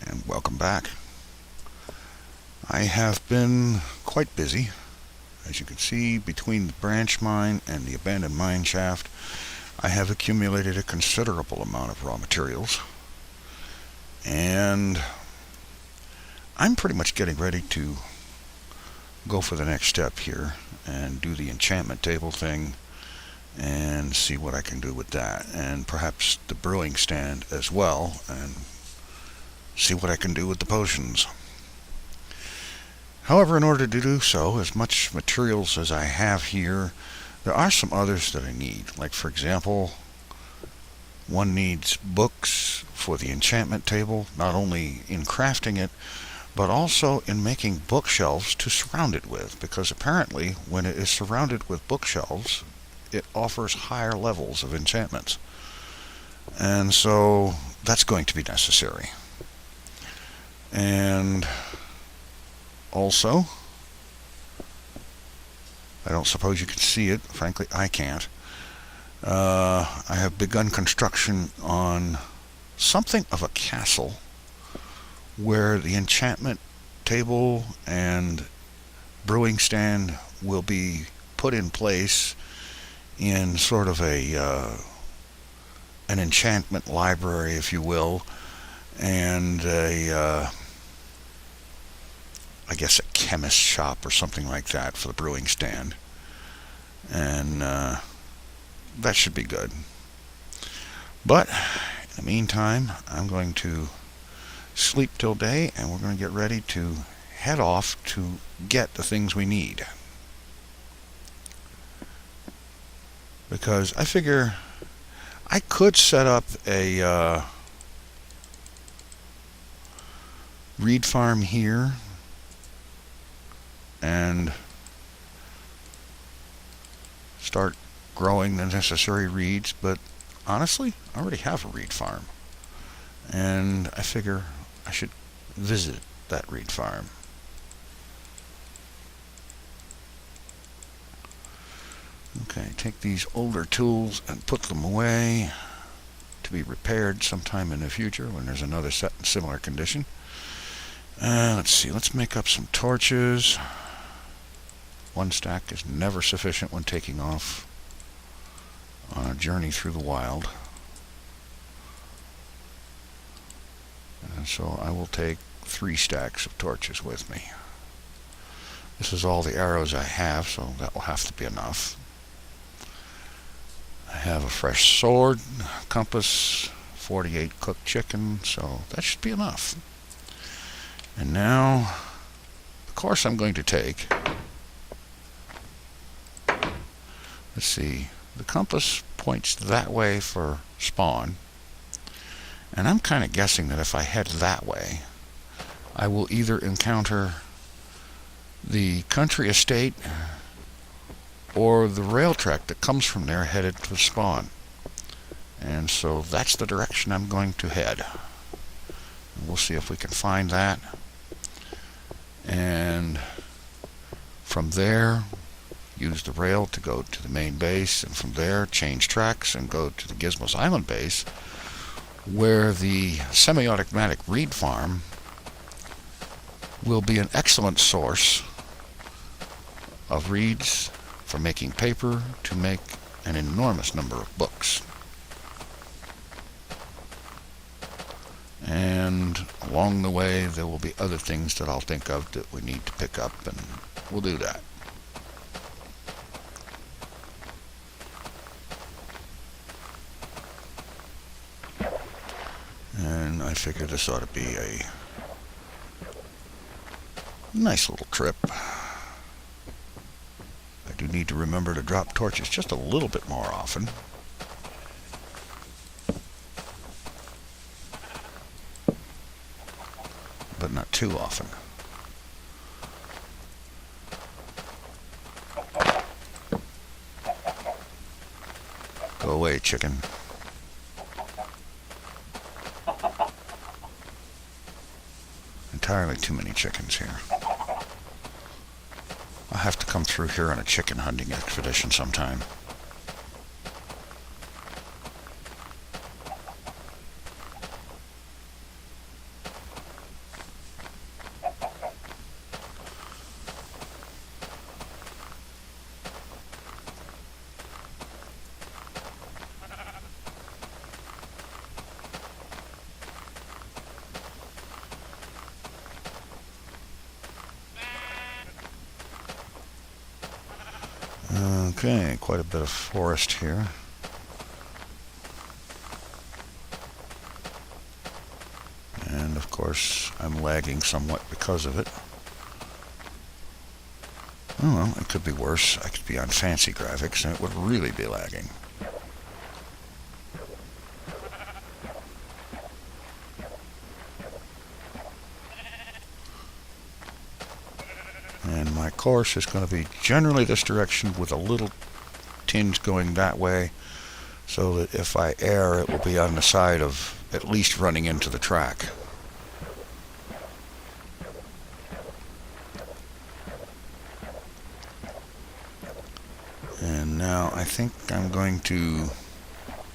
And welcome back. I have been quite busy. As you can see, between the branch mine and the abandoned mine shaft, I have accumulated a considerable amount of raw materials. And I'm pretty much getting ready to go for the next step here and do the enchantment table thing and see what I can do with that, and perhaps the brewing stand as well, and see what I can do with the potions. However, in order to do so, as much materials as I have here, there are some others that I need. Like, for example, one needs books for the enchantment table, not only in crafting it, but also in making bookshelves to surround it with, because apparently when it is surrounded with bookshelves, it offers higher levels of enchantments. And so that's going to be necessary. And also, I don't suppose you can see it. Frankly, I can't. I have begun construction on something of a castle where the enchantment table and brewing stand will be put in place in sort of an enchantment library, if you will, and I guess a chemist shop or something like that for the brewing stand. And that should be good. But in the meantime, I'm going to sleep till day, and we're going to get ready to head off to get the things we need. Because I figure I could set up a reed farm here and start growing the necessary reeds, but honestly, I already have a reed farm, and I figure I should visit that reed farm. Okay, take these older tools and put them away to be repaired sometime in the future when there's another set in similar condition. Let's see, let's make up some torches. One stack is never sufficient when taking off on a journey through the wild. And so I will take 3 stacks of torches with me. This is all the arrows I have, so that will have to be enough. I have a fresh sword, compass, 48 cooked chicken, so that should be enough. And now, the course I'm going to take, let's see, the compass points that way for spawn, and I'm kind of guessing that if I head that way, I will either encounter the country estate or the rail track that comes from there headed to spawn. And so that's the direction I'm going to head. We'll see if we can find that. And from there, use the rail to go to the main base, and from there change tracks and go to the Gizmo's Island base, where the semi-automatic reed farm will be an excellent source of reeds for making paper to make an enormous number of books. And along the way there will be other things that I'll think of that we need to pick up, and we'll do that. And I figure this ought to be a nice little trip. I do need to remember to drop torches just a little bit more often. But not too often. Go away, chicken. Entirely too many chickens here. I'll have to come through here on a chicken hunting expedition sometime. Okay, quite a bit of forest here. And of course, I'm lagging somewhat because of it. Oh well, it could be worse. I could be on fancy graphics and it would really be lagging. And my course is going to be generally this direction with a little tinge going that way, so that if I err, it will be on the side of at least running into the track. And now I think I'm going to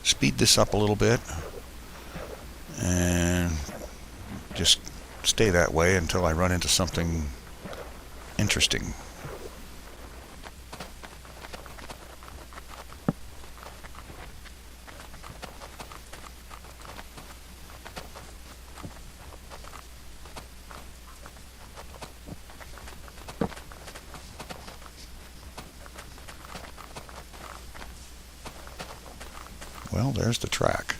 speed this up a little bit and just stay that way until I run into something interesting. Well, there's the track.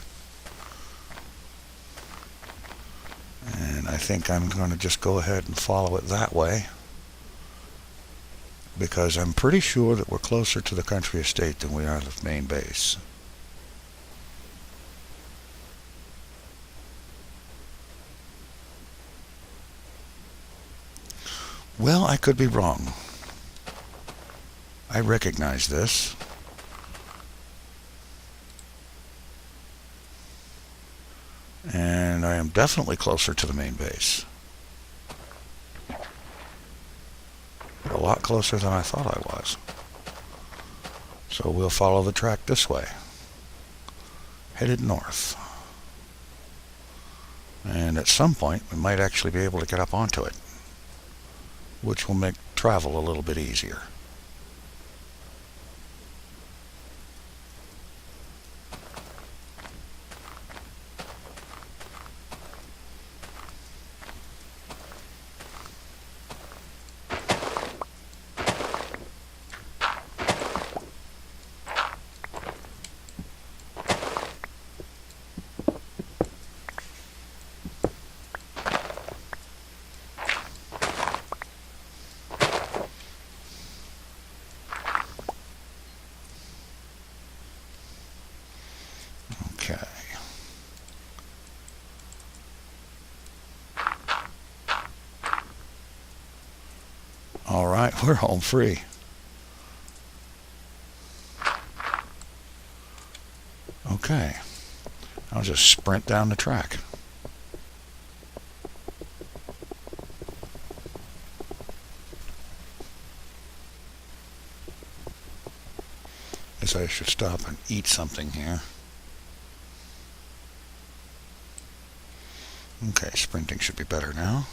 And I think I'm going to just go ahead and follow it that way, because I'm pretty sure that we're closer to the country estate than we are to the main base. Well, I could be wrong. I recognize this. And I am definitely closer to the main base. A lot closer than I thought I was. So we'll follow the track this way. Headed north. And at some point we might actually be able to get up onto it, which will make travel a little bit easier. Okay. All right, we're home free. Okay. I'll just sprint down the track. Guess I should stop and eat something here. Okay, sprinting should be better now.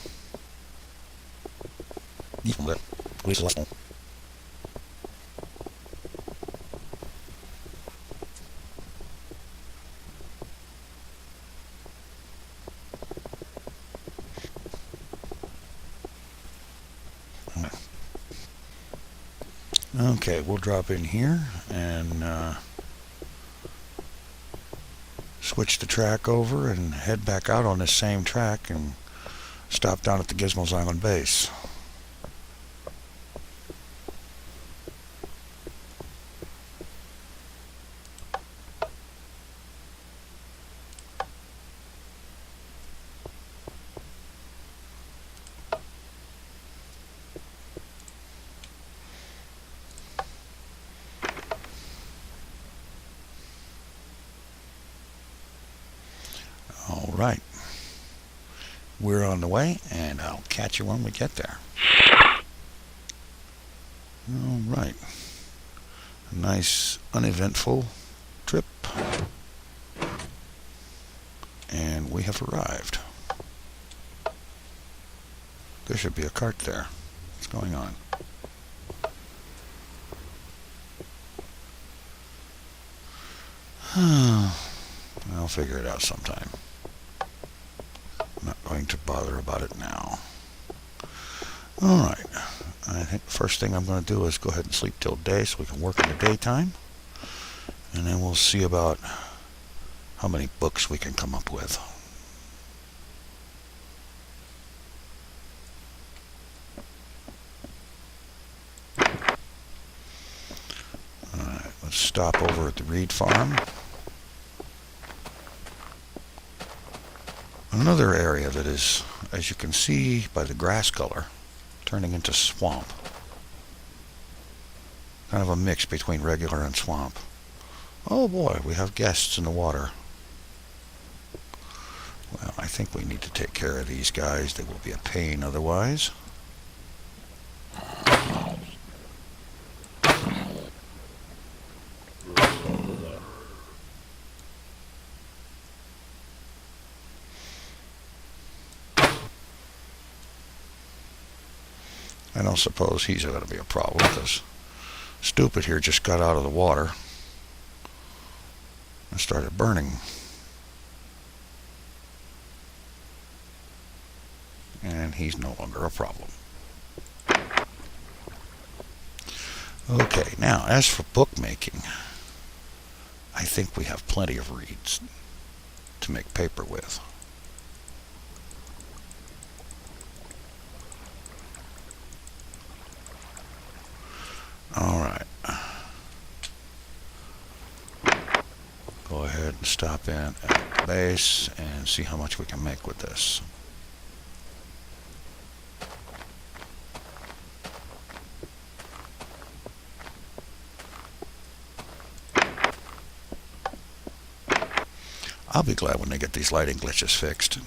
Okay, we'll drop in here and switch the track over and head back out on this same track and stop down at the Gizmo's Island base. All right. We're on the way, and I'll catch you when we get there. All right. A nice, uneventful trip. And we have arrived. There should be a cart there. What's going on? I'll figure it out sometime. I'm not going to bother about it now. All right. I think the first thing I'm going to do is go ahead and sleep till day so we can work in the daytime. And then we'll see about how many books we can come up with. Alright, let's stop over at the reed farm. Another area that is, as you can see by the grass color, turning into swamp. Kind of a mix between regular and swamp. Oh boy, we have guests in the water. Well, I think we need to take care of these guys. They will be a pain otherwise. I don't suppose he's going to be a problem because Stupid here just got out of the water and started burning. And he's no longer a problem. Okay, now as for bookmaking, I think we have plenty of reeds to make paper with. Alright. Go ahead and stop in at the base and see how much we can make with this. I'll be glad when they get these lighting glitches fixed.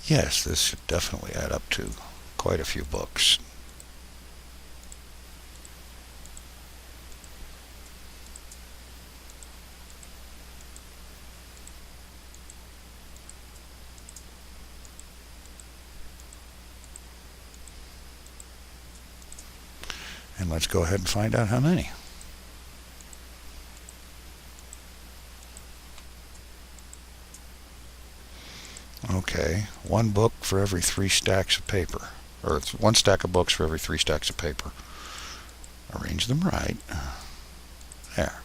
Yes, this should definitely add up to quite a few books. And let's go ahead and find out how many. Okay, one book for every 3 stacks of paper. Or it's 1 stack of books for every 3 stacks of paper. Arrange them right. There.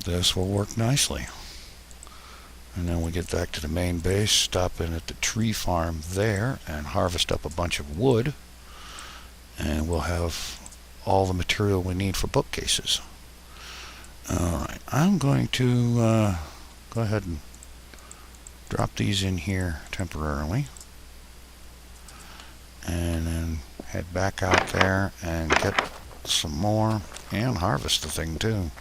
This will work nicely. And then we get back to the main base, stop in at the tree farm there, and harvest up a bunch of wood. And we'll have all the material we need for bookcases. Alright, I'm going to go ahead and drop these in here temporarily. And then head back out there and get some more, and harvest the thing too.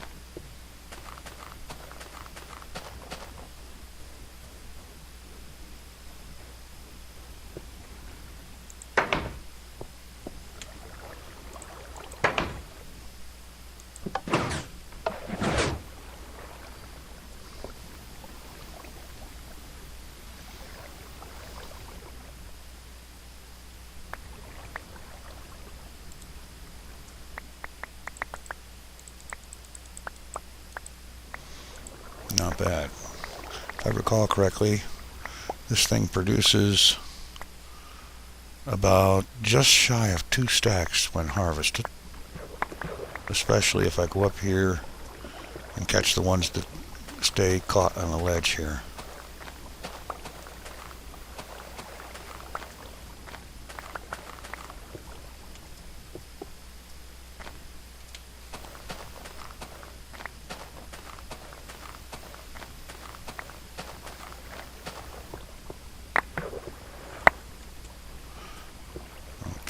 Not bad. If I recall correctly, this thing produces about just shy of 2 stacks when harvested. Especially if I go up here and catch the ones that stay caught on the ledge here.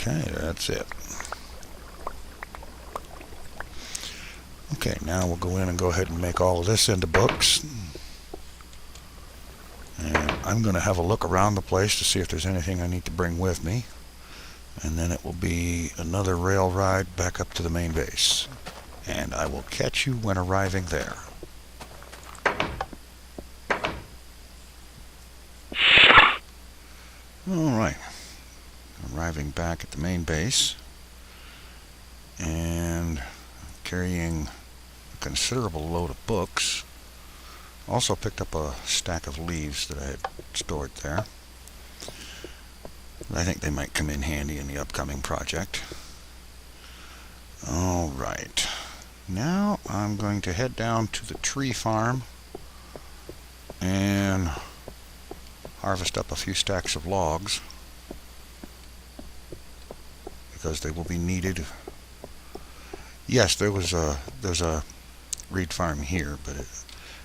Okay, that's it. Okay, now we'll go in and go ahead and make all of this into books. And I'm going to have a look around the place to see if there's anything I need to bring with me. And then it will be another rail ride back up to the main base. and I will catch you when arriving there. Alright, arriving back at the main base, and carrying a considerable load of books. Also picked up a stack of leaves that I had stored there. I think they might come in handy in the upcoming project. Alright, now I'm going to head down to the tree farm and harvest up a few stacks of logs, because they will be needed. Yes, there's a reed farm here, but it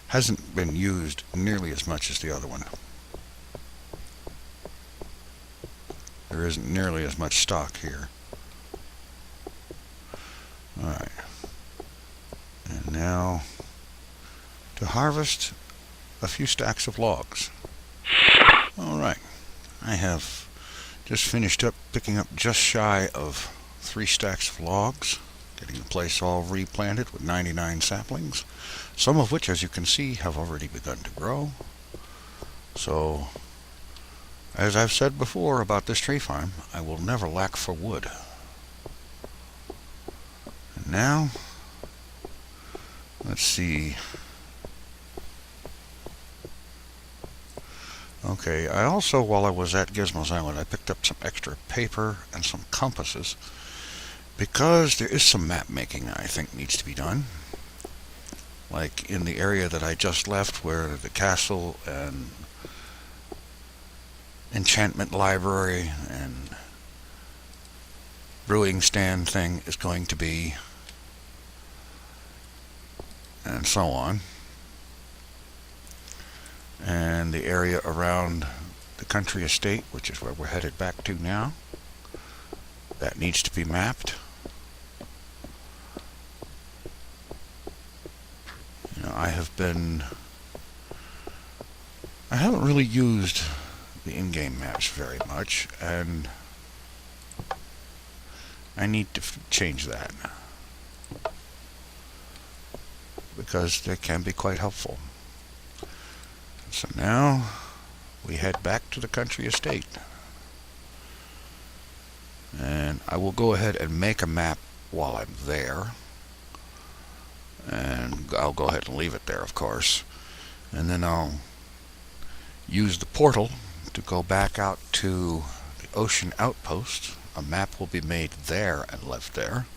hasn't been used nearly as much as the other one. There isn't nearly as much stock here. Alright. And now to harvest a few stacks of logs. Alright. I have just finished up picking up just shy of 3 stacks of logs, getting the place all replanted with 99 saplings, some of which, as you can see, have already begun to grow. So, as I've said before about this tree farm, I will never lack for wood. And now, let's see. Okay, I also, while I was at Gizmo's Island, I picked up some extra paper and some compasses, because there is some map making I think needs to be done. Like in the area that I just left, where the castle and enchantment library and brewing stand thing is going to be, and so on. And the area around the country estate, which is where we're headed back to now, that needs to be mapped. You know, I haven't really used the in-game maps very much, and I need to change that, because they can be quite helpful. So now we head back to the country estate, and I will go ahead and make a map while I'm there, and I'll go ahead and leave it there, of course, and then I'll use the portal to go back out to the ocean outpost. A map will be made there and left there,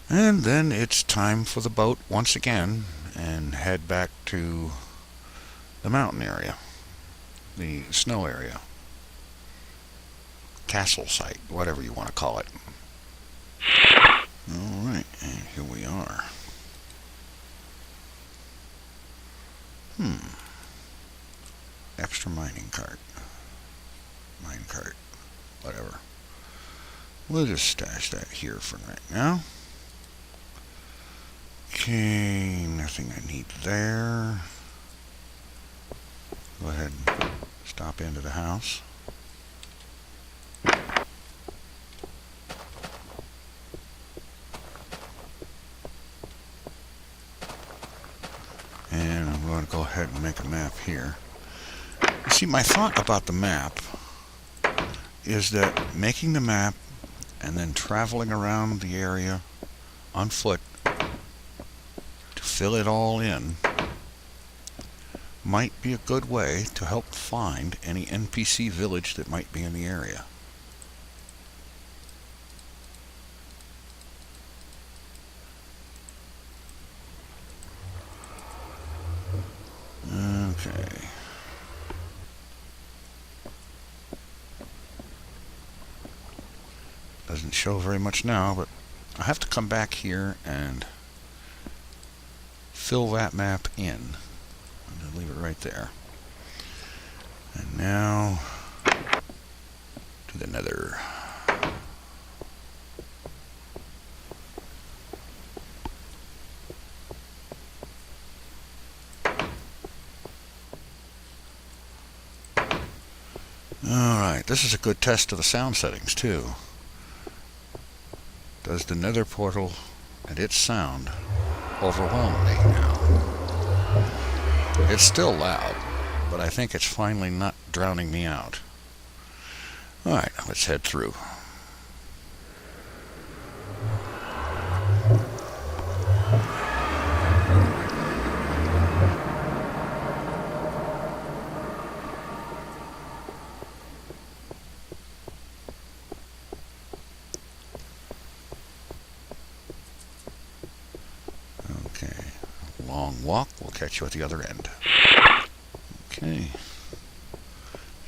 and then it's time for the boat once again and head back to the mountain area, the snow area, castle site, whatever you want to call it. Alright, and here we are. Extra mining cart. Mine cart. Whatever. We'll just stash that here for right now. Okay, nothing I need there. Go ahead and stop into the house. And I'm going to go ahead and make a map here. You see, my thought about the map is that making the map and then traveling around the area on foot to fill it all in might be a good way to help find any NPC village that might be in the area. Okay. Doesn't show very much now, but I have to come back here and fill that map in. I'm going to leave it right there. And now to the nether. Alright, this is a good test of the sound settings too. Does the nether portal and its sound overwhelmed me now. It's still loud, but I think it's finally not drowning me out. Alright, let's head through. Okay, long walk. We'll catch you at the other end. Okay.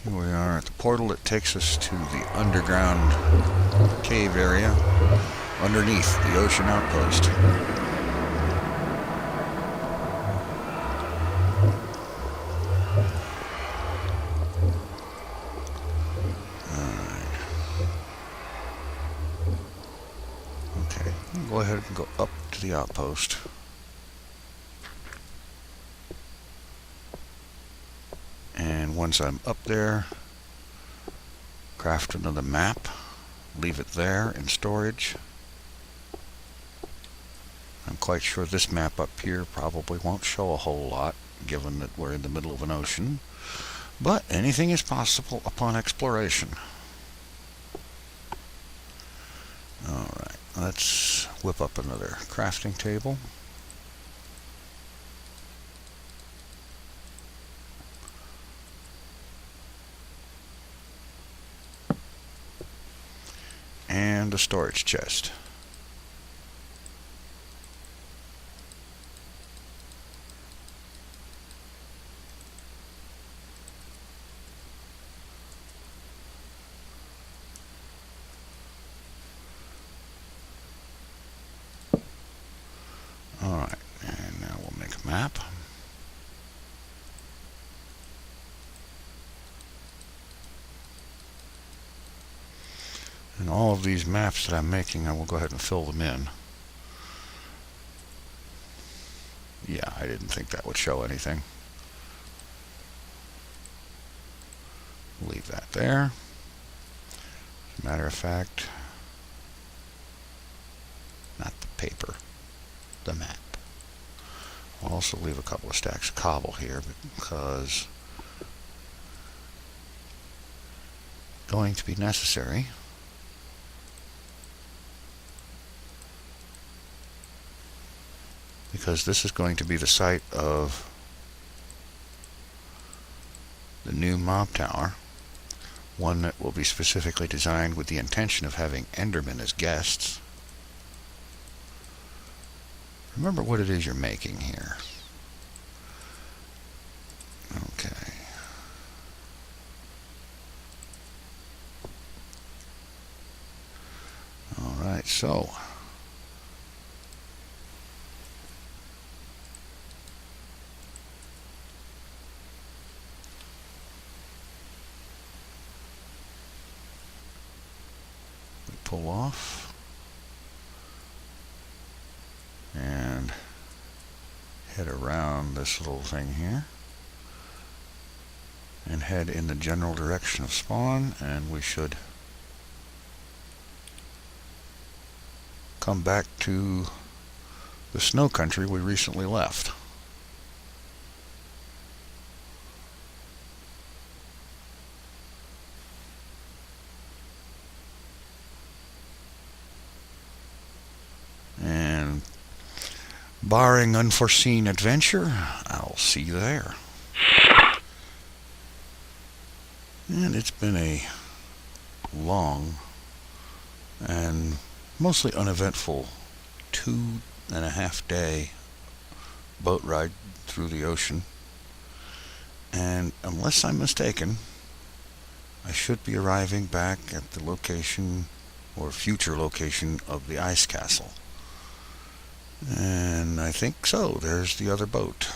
Here we are at the portal that takes us to the underground cave area underneath the ocean outpost. Alright. Okay, we'll go ahead and go up to the outpost. And once I'm up there, craft another map, leave it there in storage. I'm quite sure this map up here probably won't show a whole lot, given that we're in the middle of an ocean, but anything is possible upon exploration. Alright, let's whip up another crafting table. And a storage chest. Alright, and now we'll make a map. And all of these maps that I'm making, I will go ahead and fill them in. Yeah, I didn't think that would show anything. Leave that there. As a matter of fact, not the paper, the map. I'll also leave a couple of stacks of cobble here because going to be necessary. Because this is going to be the site of the new mob tower, one that will be specifically designed with the intention of having Endermen as guests. Remember what it is you're making here. Okay. Alright, so pull off and head around this little thing here and head in the general direction of spawn, and we should come back to the snow country we recently left. And barring unforeseen adventure, I'll see you there. And it's been a long and mostly uneventful 2.5 day boat ride through the ocean. And unless I'm mistaken, I should be arriving back at the location or future location of the ice castle. And I think so. There's the other boat.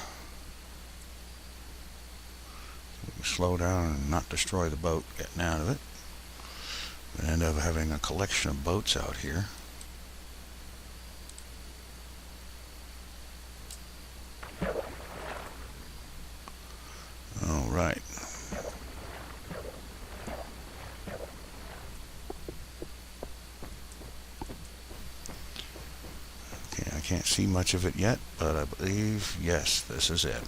We can slow down and not destroy the boat getting out of it. We end up having a collection of boats out here. All right. can't see much of it yet, but I believe, yes, this is it.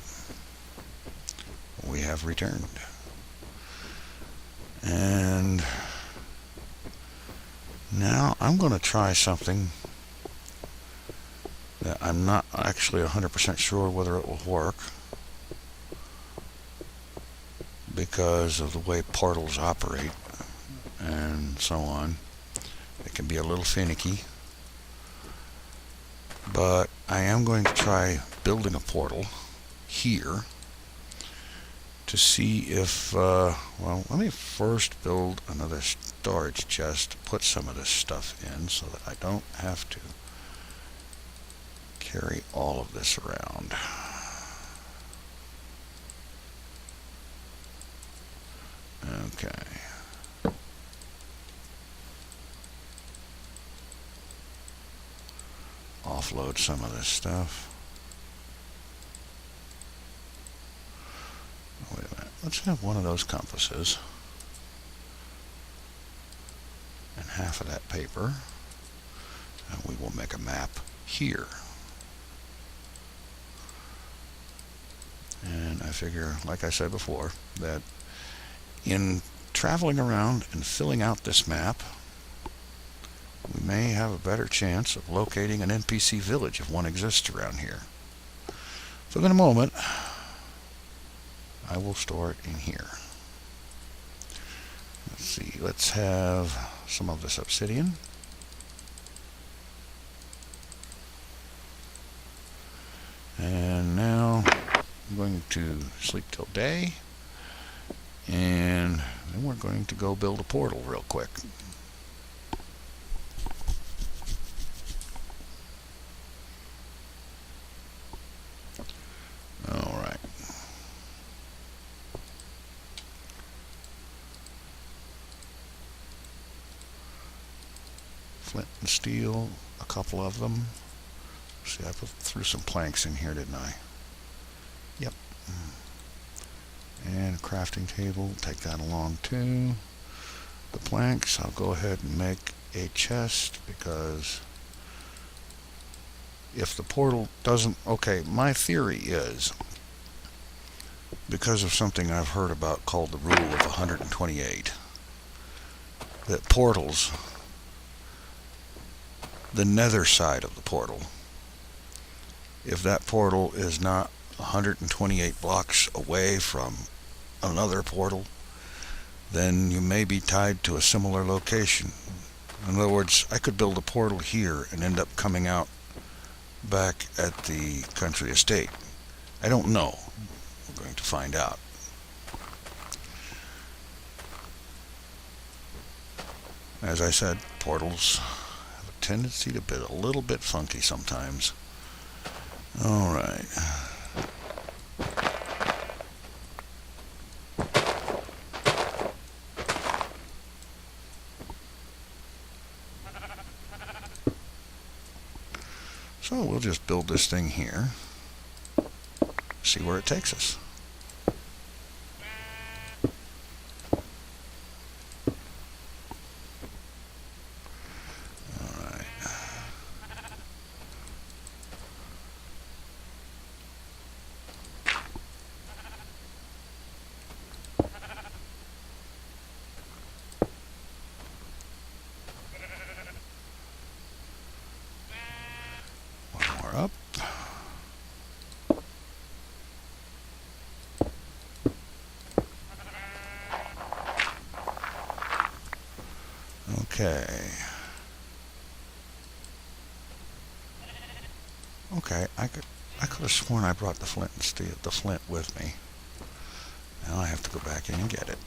We have returned. And now I'm going to try something that I'm not actually 100% sure whether it will work because of the way portals operate and so on. It can be a little finicky. But I am going to try building a portal here to see if, well, let me first build another storage chest to put some of this stuff in so that I don't have to carry all of this around. Okay. Offload some of this stuff. Oh, wait a minute. Let's have one of those compasses and half of that paper, and we will make a map here. And I figure, like I said before, that in traveling around and filling out this map, we may have a better chance of locating an NPC village if one exists around here. So in a moment, I will store it in here. Let's see, let's have some of this obsidian. And now I'm going to sleep till day, and then we're going to go build a portal real quick. Alright. Flint and steel, a couple of them. See, I threw some planks in here, didn't I? Yep. And a crafting table, take that along too. The planks, I'll go ahead and make a chest because if the portal doesn't... Okay, my theory is, because of something I've heard about called the rule of 128, that portals, the nether side of the portal, if that portal is not 128 blocks away from another portal, then you may be tied to a similar location. In other words, I could build a portal here and end up coming out back at the country estate. I don't know. We're going to find out. As I said, portals have a tendency to be a little bit funky sometimes. All right. So we'll just build this thing here, see where it takes us. All right. One more up. Okay. Okay, I could have sworn I brought the flint and steel, the flint with me. Now I have to go back in and get it.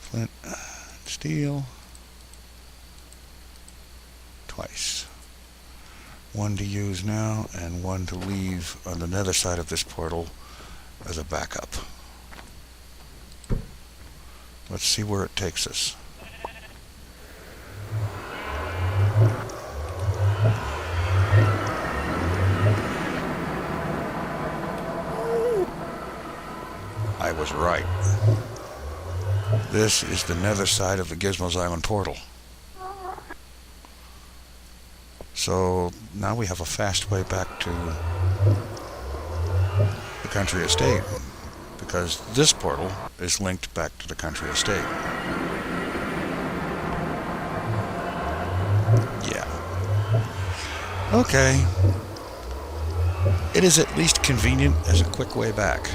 Flint, steel, twice. One to use now and one to leave on the nether side of this portal as a backup. Let's see where it takes us. was right. This is the nether side of the Gizmo's Island portal. So now we have a fast way back to the country estate, because this portal is linked back to the country estate. Yeah. Okay. It is at least convenient as a quick way back.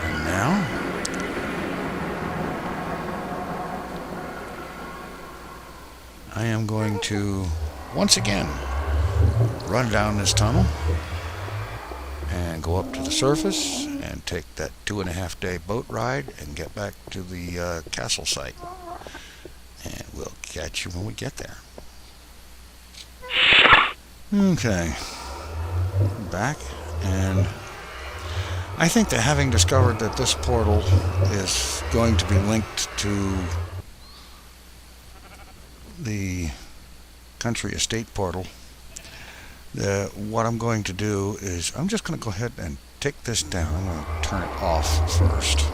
And now, I am going to once again run down this tunnel and go up to the surface and take that 2.5-day boat ride and get back to the castle site. And we'll catch you when we get there. Okay, back, and I think that having discovered that this portal is going to be linked to the country estate portal, what I'm going to do is I'm just going to go ahead and take this down. I'm going to turn it off first.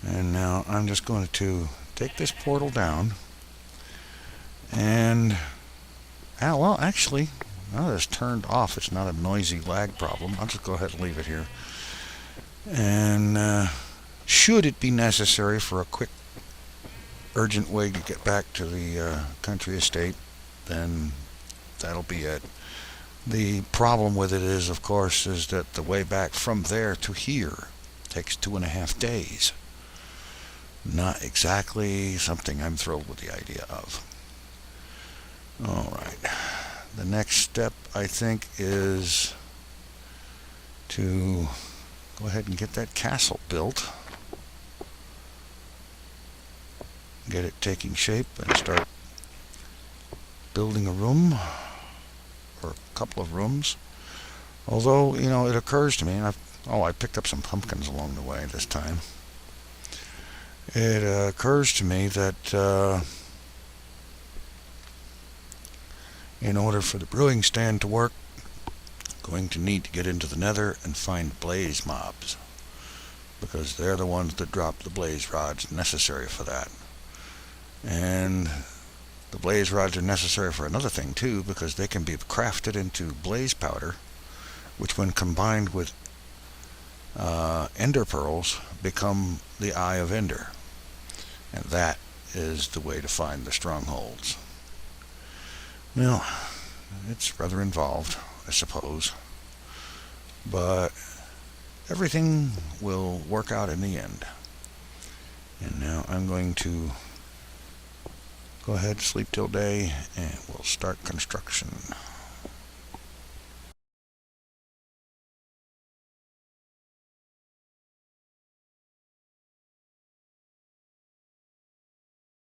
And now I'm just going to take this portal down, and well, actually, now that it's turned off, it's not a noisy lag problem. I'll just go ahead and leave it here. And should it be necessary for a quick, urgent way to get back to the country estate, then that'll be it. The problem with it is, of course, is that the way back from there to here takes 2.5 days. Not exactly something I'm thrilled with the idea of. Alright. The next step, I think, is to go ahead and get that castle built. Get it taking shape and start building a room, or a couple of rooms. Although, you know, it occurs to me, I picked up some pumpkins along the way this time. It occurs to me that in order for the brewing stand to work, I'm going to need to get into the nether and find blaze mobs, because they're the ones that drop the blaze rods necessary for that. And the blaze rods are necessary for another thing too, because they can be crafted into blaze powder, which when combined with ender pearls become the Eye of Ender. And that is the way to find the strongholds. Well, it's rather involved, I suppose, but everything will work out in the end. And now I'm going to go ahead, sleep till day, and we'll start construction.